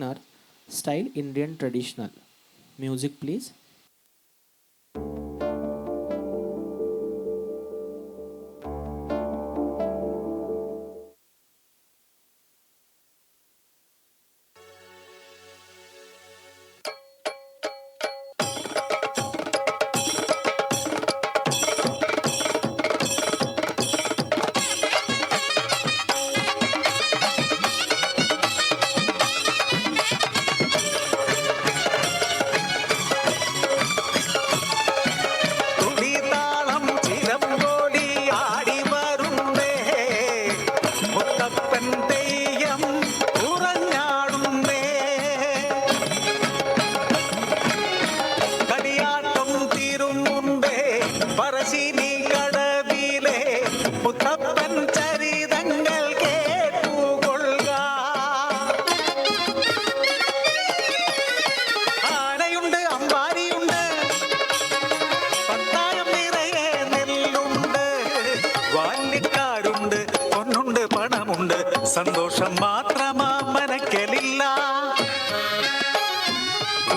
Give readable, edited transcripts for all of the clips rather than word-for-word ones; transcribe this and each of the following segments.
our style Indian traditional. Music, please. തുടിതാളം ചിലമ്പൊലി ആടി വരുന്നേ, മുത്തപ്പൻ തെയ്യം ഉറഞ്ഞാടുന്നേ. കളിയാട്ടം തിരുമുമ്പേ പറശ്ശിനി കടവിലെ മുത്തപ്പൻ ചരിതങ്ങൾ കേട്ടുകൊള്ളുക. ആനയുണ്ട്, അമ്പാരിയുണ്ട്, പത്തായം നിറയെ നെല്ലുണ്ട്, വാല്യക്കാരുണ്ട്, പൊന്നുണ്ട്, പണമുണ്ട്, സന്തോഷം മാത്രമാ മനക്കലില്ല.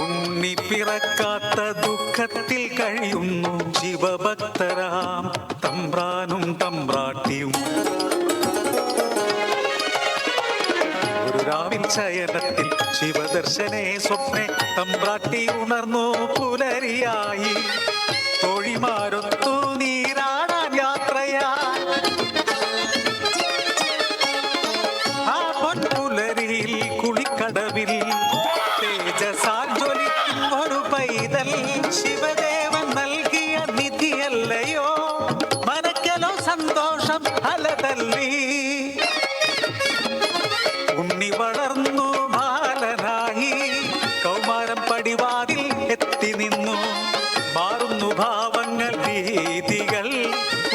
ഉണ്ണി പിറക്കാത്ത ദുഃഖത്തിൽ കഴിയുന്നു ശിവഭക്തരാം തമ്പ്രാനും തമ്പ്രാട്ടിയും. ഒരു രാവിൽ ശയനത്തിൽ ശിവദർശനേ സ്വപ്നെ തമ്പ്രാട്ടി ഉണർന്നു പുലരിയായി. തോഴിമാരൊത്തു നീരാടാൻ യാത്രയായി. ആ പൊൻപുലരിയിൽ കുളിക്കടവിൽ തേജസാൽ ജ്വലിക്കും ഒരു പൈതൽ ശിവദേവൻ നൽകിയ നിധിയല്ലയോ. മനക്കലോ സന്തോഷം അലതല്ലി. ഉണ്ണി വളർന്നു ബാലനായി, കൗമാരം പടിവാതിൽ എത്തി നിന്നു. മാറുന്നു ഭാവങ്ങൾ, രീതികൾ,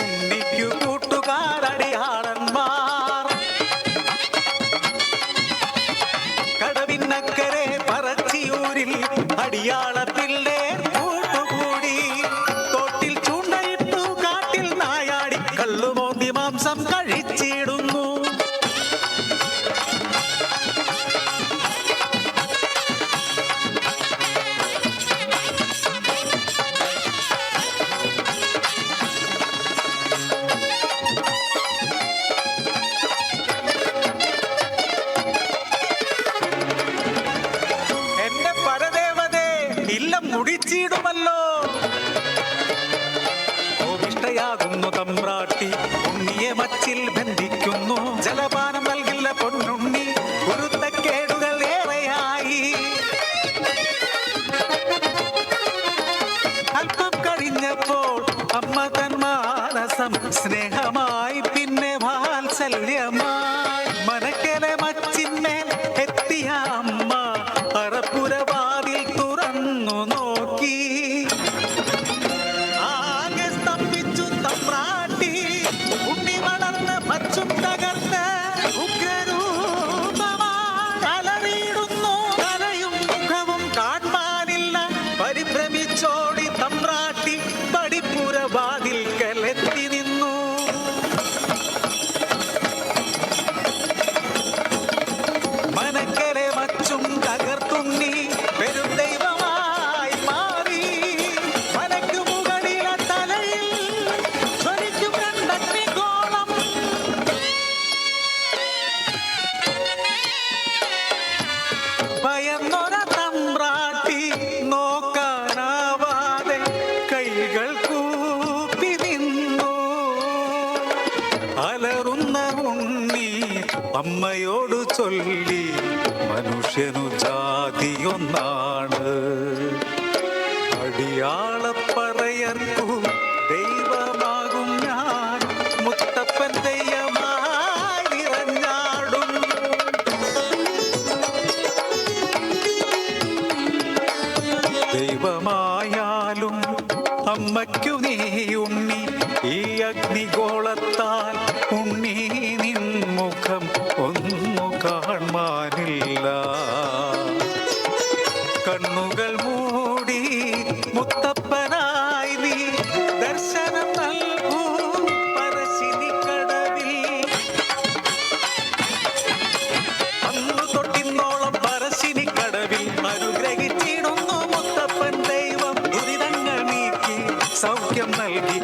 ഉണ്ണിക്കു കൂട്ടുകാരടിയാളന്മാർ. കടവിനക്കരെ പറച്ചിയൂരിൽ അടിയാള പിള്ളേർ കൂട്ടുകൂടി. തോട്ടിൽ ചൂണ്ടയിട്ടു കാട്ടിൽ നായാടി കള്ളുമോന്തി മാംസം കഴിച്ചിടുന്നു. എന്റെ പരദേവതേ, ഇല്ലം മുടിച്ചിടുമല്ലോ. കോപിഷ്ടയാകുന്നു തമ്പ്രാട്ടി, ഉണ്ണിയെ മച്ചിൽ ബന്ധിക്കുന്നു. ജലപാനം നൽകില്ല പൊന്നുണ്ണി, കുരുത്തക്കേടുകൾ ഏറെയായി. അല്പം കഴിഞ്ഞപ്പോൾ അമ്മ തൻ മാനസം സ്നേഹമായി, പിന്നെ വാത്സല്യമായി. മനക്കലെ മച്ചിന്മേൽ എത്തിയ അമ്മ അറപ്പുരവാതിൽ തുറന്നു നോക്കി. ആകെ സ്തംഭിച്ചു തമ്പ്രാട്ടി. ഉണ്ണി വളർന്ന് മച്ചും തകർന്ന് ഉഗ്രരൂപമായി അലറിയിടുന്നു. തലയും മുഖവും കാണാനില്ല. പരിഭ്രമിച്ചോടി തമ്പ്രാട്ടി പടിപ്പുരവാതിൽക്കലെത്തി നിന്നു. മനക്കരെ മച്ചും തകർത്തുണ്ണി പെരുദൈവമായി മാറി. മലയ്ക്കു മുകളിലെ തലയിൽ ജ്വലിക്കും രണ്ടഗ്നിഗോളം. ഭയന്നൊര തമ്പ്രാട്ടി നോക്കാനാവാതെ കൈകൾ കൂപ്പി നിന്നു. അലറുന്ന ഉണ്ണി അമ്മയോട് ചൊല്ലി, മനുഷ്യനു ജാതിയൊന്നാണ്. അടിയാളപ്പറയർക്കു ദൈവമാകും ഞാൻ, മുത്തപ്പൻ തെയ്യമായി നിറഞ്ഞാടും. ദൈവമായാലും അമ്മയ്ക്കു നീ ഉണ്ണി, ഈ അഗ്നിഗോളത്താൽ ഉണ്ണി നിൻ മുഖം ഒന്നു കാണാനില്ല. കണ്ണുകൾ മൂടി മുത്തപ്പനായി നീ ദർശനം നൽകൂ പറശ്ശിനി കടവിൽ. അന്നു തൊട്ടിന്നോളം പറശ്ശിനി സൗഖ്യം നൽകി